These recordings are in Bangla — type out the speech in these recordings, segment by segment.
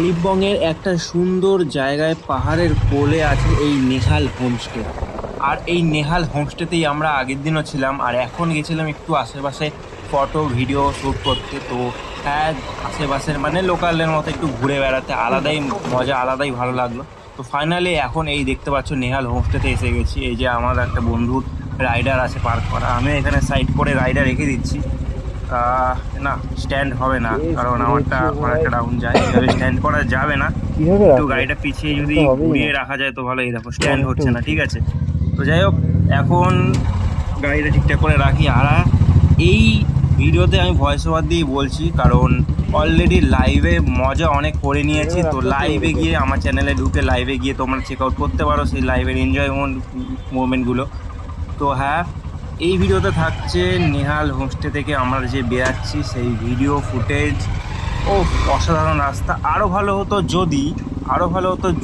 কালিম্পংয়ের একটা সুন্দর জায়গায় পাহাড়ের কোলে আছে এই নেহাল হোমস্টে। আর এই নেহাল হোমস্টেতেই আমরা আগের দিনও ছিলাম, আর এখন গেছিলাম একটু আশেপাশে ফটো ভিডিও শ্যুট করতে। তো হ্যাঁ, আশেপাশের মানে লোকালের মতো একটু ঘুরে বেড়াতে আলাদাই মজা, আলাদাই ভালো লাগলো। তো ফাইনালি এখন এই দেখতে পাচ্ছ নেহাল হোমস্টেতে এসে গেছি। এই যে আমার একটা বন্ধুর রাইডার আছে পার্ক করা, আমি এখানে সাইড করে রাইডার রেখে দিচ্ছি। না, স্ট্যান্ড হবে না, কারণ আমারটা অনেকটা ডাউন যায়, এভাবে স্ট্যান্ড করা যাবে না। একটু গাড়িটা পিছিয়ে যদি ঘুরিয়ে রাখা যায় তো ভালো। এই দেখো স্ট্যান্ড হচ্ছে না, ঠিক আছে। তো যাই হোক, এখন গাড়িটা ঠিকঠাক করে রাখি। আর এই ভিডিওতে আমি ভয়েস ওভার দিয়েই বলছি, কারণ অলরেডি লাইভে মজা অনেক করে নিয়েছি। তো লাইভে গিয়ে আমার চ্যানেলে ঢুকে লাইভে গিয়ে তোমরা চেক আউট করতে পারো সেই লাইভের এনজয় মোমেন্টগুলো। তো হ্যাঁ, এই ভিডিওতে থাকছে নেহাল হোমস্টে থেকে আমরা যে বেরাচ্ছি সেই ভিডিও ফুটেজ। ও অসাধারণ রাস্তা। আরও ভালো হতো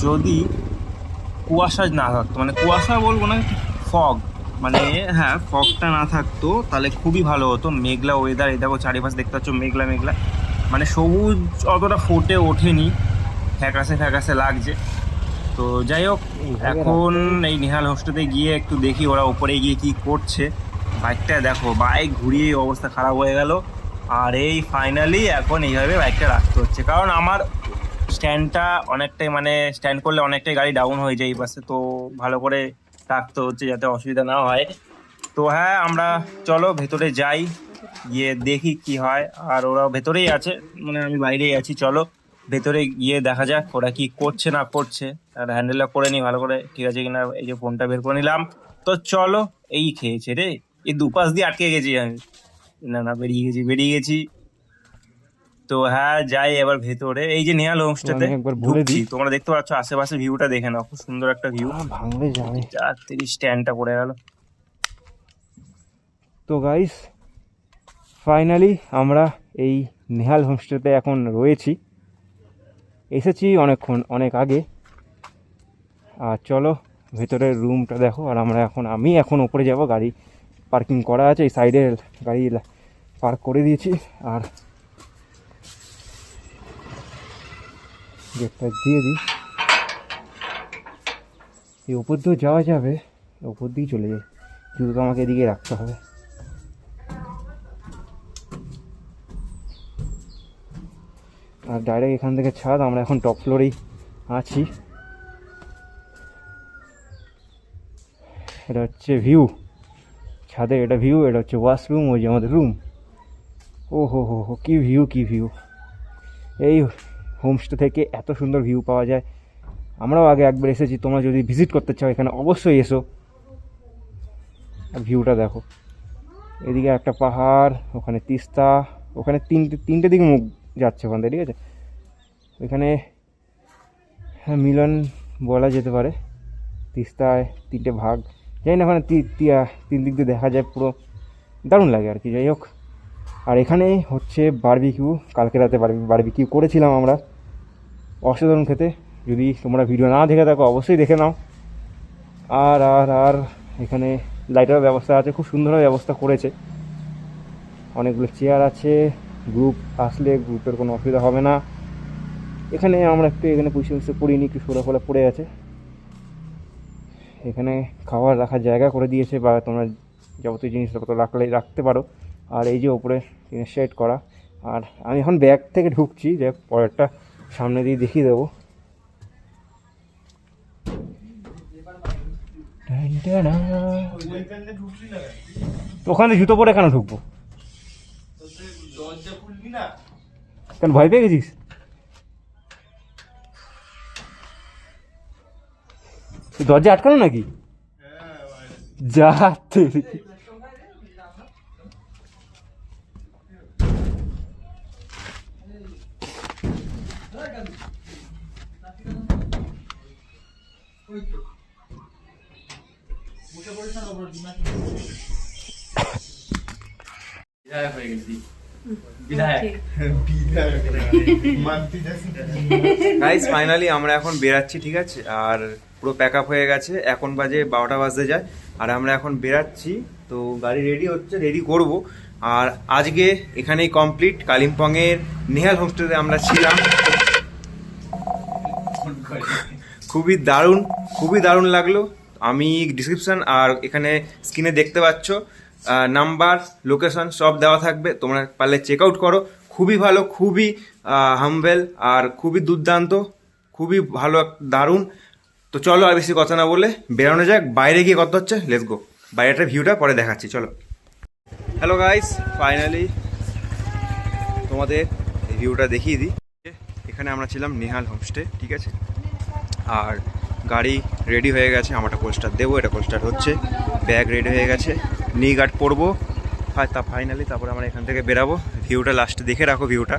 যদি কুয়াশা না থাকতো, মানে কুয়াশা বলবো না, ফগ, মানে হ্যাঁ ফগটা না থাকতো তাহলে খুবই ভালো হতো। মেঘলা ওয়েদার, এই দেখো চারিপাশে দেখতে পাচ্ছ মেঘলা মেঘলা, মানে সবুজ অতটা ফুটে ওঠেনি, ফ্যাকাশে ফ্যাকাশে লাগছে। তো যাই হোক, এখন এই নেহাল হোস্টেলে গিয়ে একটু দেখি ওরা উপরে গিয়ে কি করছে। বাইকটা দেখো, বাইক ঘুরিয়ে অবস্থা খারাপ হয়ে গেল। আর এই ফাইনালি এখন এইভাবে বাইকটা রাখতে হচ্ছে, কারণ আমার স্ট্যান্ডটা অনেকটাই, মানে স্ট্যান্ড করলে অনেকটাই গাড়ি ডাউন হয়ে যায় এই পাশে। তো ভালো করে রাখতে হচ্ছে যাতে অসুবিধা না হয়। তো হ্যাঁ, আমরা চলো ভেতরে যাই, গিয়ে দেখি কি হয়। আর ওরা ভেতরেই আছে, মানে আমি বাইরেই আছি। চলো ভেতরে গিয়ে দেখা যাক ওরা কি করছে না করছে। আর হ্যান্ডেলটা করে নি ভালো করে, ঠিক আছে কিনা। এই যে ফোনটা বের করে নিলাম। তো চলো, এই খেয়েছে রে, এই দুপাশ দিয়ে আটকে গেছি আমি। না, বেরিয়ে গেছি। তো হ্যাঁ, যাই এবার ভেতরে। এই যে নেহাল হোমস্টেতে ঢুকছি, তোমরা দেখতে পাচ্ছ আশেপাশে ভিউটা দেখে নাও, খুব সুন্দর একটা ভিউ। ভাঙলে যাবে। 30 স্ট্যান্ডটা পড়ে গেল। তো গাইস, ফাইনালি আমরা এই নেহাল হোমস্টেতে এখন রয়েছি। এসেছি অনেক আগে। আর চলো ভেতরের রুমটা দেখো। আর আমি এখন উপরে যাব, গাড়ি পার্কিং করা আছে, এই সাইডে গাড়ি পার্ক করে দিয়েছি। আর গেটটা দিয়ে দিই, এই উপর দিয়েও যাওয়া যাবে, উপর দিয়েই চলে যাই। জুতো আমাকে এদিকে রাখতে হবে। আর ডাইরেক্ট এখান থেকে ছাদ, আমরা এখন টপ ফ্লোরেই আছি। এটা হচ্ছে ভিউ ছাদের, এটা ভিউ, এটা হচ্ছে ওয়াশরুম, ওই যে আমাদের রুম। ও হো হো হো, কী ভিউ! এই হোমস্টে থেকে এত সুন্দর ভিউ পাওয়া যায়। আমরাও আগে একবার এসেছি, তোমরা যদি ভিজিট করতে চাও এখানে অবশ্যই এসো। আর ভিউটা দেখো, এদিকে একটা পাহাড়, ওখানে তিস্তা, ওখানে তিনটে দিকে মুখ যাচ্ছে ওখান থেকে, ঠিক আছে। ওইখানে হ্যাঁ মিলন বলা যেতে পারে। তিস্তায় তিনটে ভাগ, জানি না, ওখানে তিন দিক দিয়ে দেখা যায়, পুরো দারুণ লাগে আর কি। যাই হোক, আর এখানে হচ্ছে বারবিকিউ, কালকে রাতে বারবিকিউ করেছিলাম আমরা, অসাধারণ খেতে। যদি তোমরা ভিডিও না দেখে থাকো অবশ্যই দেখে নাও। আর আর আর এখানে লাইটের ব্যবস্থা আছে, খুব সুন্দরভাবে ব্যবস্থা করেছে। অনেকগুলো চেয়ার আছে, গ্রুপ আসলে গ্রুপের কোনো অসুবিধা হবে না। এখানে আমরা এখানে পুষে পড়িনি, একটু সোলা পড়ে আছে। এখানে খাবার রাখার জায়গা করে দিয়েছে, বা তোমরা যাবতীয় জিনিসপত্র রাখতে পারো। আর এই যে ওপরে শেড করা। আর আমি এখন ব্যাগ থেকে ঢুকছি, যে পরেরটা সামনে দিয়ে দেখিয়ে দেবো। ওখানে জুতো পরে কেন ঢুকবো? কেন ভয় পেয়ে গেছিস? দরজা আটকানো নাকি? যা গাইস, ফাইনালি আমরা এখন বেরাচ্ছি, ঠিক আছে। আর পুরো প্যাক আপ হয়ে গেছে, এখন বাজে 12টা বাজতে যায়। আর আমরা এখন বেরাচ্ছি, তো গাড়ি রেডি হচ্ছে, রেডি করব। আর আজকে এখানেই কমপ্লিট কালিম্পংয়ের নেহাল হোমস্টেতে আমরা ছিলাম। খুবই দারুণ লাগলো। আমি ডিসক্রিপশন আর এখানে স্ক্রিনে দেখতে পাচ্ছ নাম্বার, লোকেশন সব দেওয়া থাকবে, তোমরা পারলে চেক আউট করো। খুবই ভালো, খুবই হাম্বেল আর খুবই দুর্দান্ত, খুবই ভালো, দারুণ। তো চলো আর বেশি কথা না বলে বেরোনো যাক। বাইরে গিয়ে কত হচ্ছে, লেটস গো। বাইরেটার ভিউটা পরে দেখাচ্ছি, চলো। হ্যালো গাইস, ফাইনালি তোমাদের এই ভিউটা দেখিয়ে দিই। এখানে আমরা ছিলাম নেহাল হোমস্টে, ঠিক আছে। আর গাড়ি রেডি হয়ে গেছে, আমরা একটা কোল্ড স্টার্ট দেবো, এটা কোল্ড স্টার্ট হচ্ছে, ব্যাগ রেডি হয়ে গেছে, নি গার্ড পরবো। ফাইনালি তারপরে আমরা এখান থেকে বেরাবো। ভিউটা লাস্টে দেখে রাখো, ভিউটা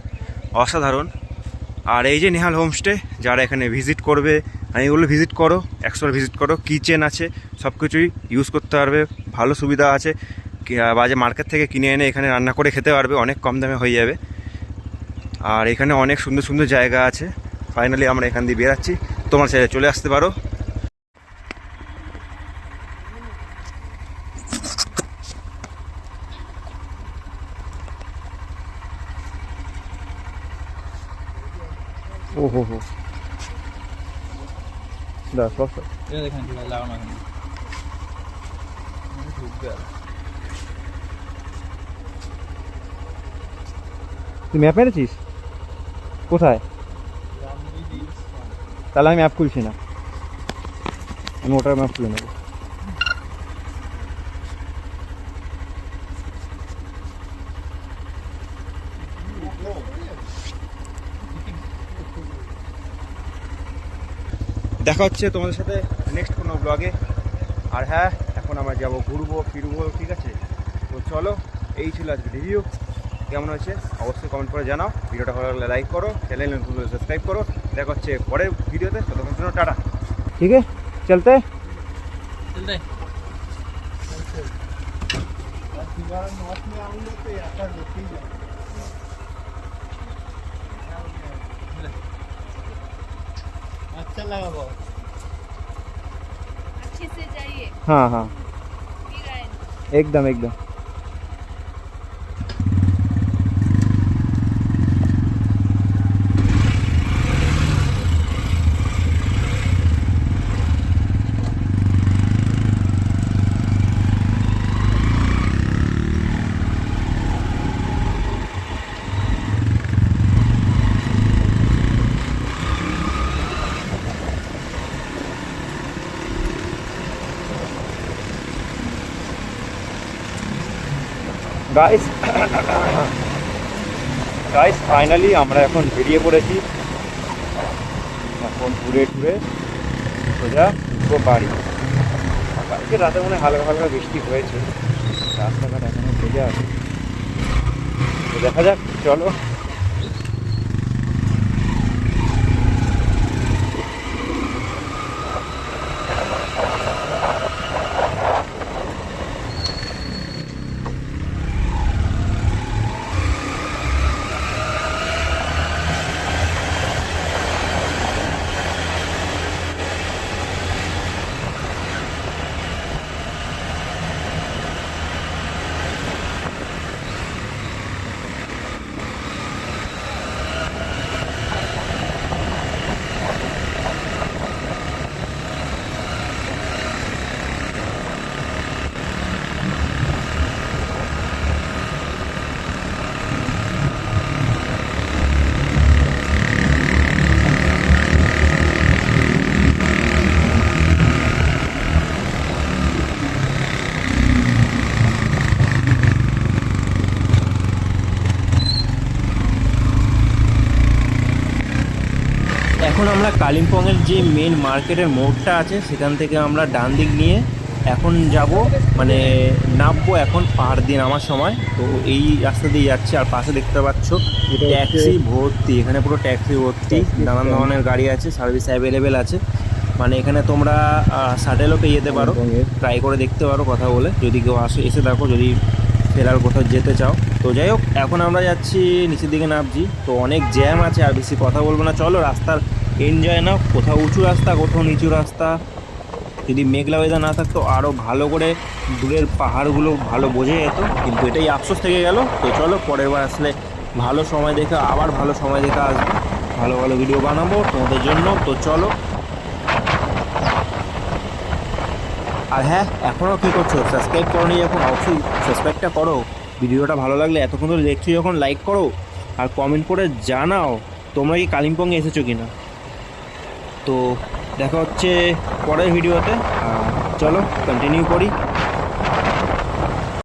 অসাধারণ। আর এই যে নেহাল হোমস্টে, যারা এখানে ভিজিট করবে, আমি বলবো ভিজিট করো, 100 ভিজিট করো। কিচেন আছে, সব কিছুই ইউজ করতে পারবে, ভালো সুবিধা আছে। বাজে মার্কেট থেকে কিনে এনে এখানে রান্না করে খেতে পারবে, অনেক কম দামে হয়ে যাবে। আর এখানে অনেক সুন্দর সুন্দর জায়গা আছে। ফাইনালি আমরা এখান দিয়ে বেরাচ্ছি, তোমার চাইলে চলে আসতে পারো। ও হো হো, তুই ম্যাপ মেরেছিস কোথায়? তাহলে আমি ম্যাপ খুলছি না, আমি ওটার ম্যাপ খুলে নেবো। দেখা হচ্ছে তোমাদের সাথে নেক্সট কোনো ব্লগে। আর হ্যাঁ, এখন আমরা যাবো, ঘুরবো ফিরবো, ঠিক আছে। তো চলো, এই ছিল আজকে রিভিউ। কেমন হয়েছে অবশ্যই কমেন্ট করে জানাও। ভিডিওটা ভালো লাগলে লাইক করো, চ্যানেল সাবস্ক্রাইব করো। দেখা হচ্ছে পরের ভিডিওতে, ততক্ষণ জন্য টাটা। ঠিক আছে, চলতে अच्छा लगा बहुत। अच्छे से जाइए। हाँ हाँ, फिर आए। एकदम एकदम। গাইস ফাইনালি আমরা এখন বেরিয়ে পড়েছি। এখন ঘুরে টুরে সোজা ঢুকবো বাড়ি। কালকে রাতে মনে হয় হালকা হালকা বৃষ্টি হয়েছে, রাস্তাঘাট এখনো ভেজা আছে। তো দেখা যাক, চলো। এখন আমরা কালিম্পংয়ের যে মেন মার্কেটের মোড়টা আছে সেখান থেকে আমরা ডান দিক নিয়ে এখন যাব, মানে নামবো এখন পাহাড় দিয়ে নামার সময়। তো এই রাস্তা দিয়ে যাচ্ছে, আর পাশে দেখতে পাচ্ছ ট্যাক্সি ভর্তি, এখানে পুরো ট্যাক্সি ভর্তি, নানান ধরনের গাড়ি আছে, সার্ভিস অ্যাভেলেবেল আছে। মানে এখানে তোমরা শাটেলও পেয়ে যেতে পারো, ট্রাই করে দেখতে পারো কথা বলে, যদি কেউ এসে দেখো, যদি ফেরার কোথাও যেতে চাও। তো যাই হোক, এখন আমরা যাচ্ছি নিচের দিকে নামছি। তো অনেক জ্যাম আছে, আর বেশি কথা বলবো না, চলো রাস্তার এনজয় নাও। কোথাও উঁচু রাস্তা, কোথাও নিচু রাস্তা। যদি মেঘলা ওয়েদার না থাকতো আরও ভালো করে দূরের পাহাড়গুলো ভালো বোঝা যেত, কিন্তু এটাই আফসোস থেকে গেল। তো চলো পরের বার আসলে ভালো সময় দেখে, আবার ভালো সময় দেখে আসবো। ভালো ভালো ভিডিও বানাবো তোমাদের জন্য। তো চলো। আর হ্যাঁ, এখনও কী করছো? সাবস্ক্রাইব করো নি যখন, অবশ্যই সাবস্ক্রাইবটা করো। ভিডিওটা ভালো লাগলে এতক্ষণ ধরে দেখছো যখন, লাইক করো আর কমেন্ট করে জানাও তোমরা কি কালিম্পংয়ে এসেছো কি না। তো দেখা হচ্ছে পরের ভিডিওতে। চলো কন্টিনিউ করি।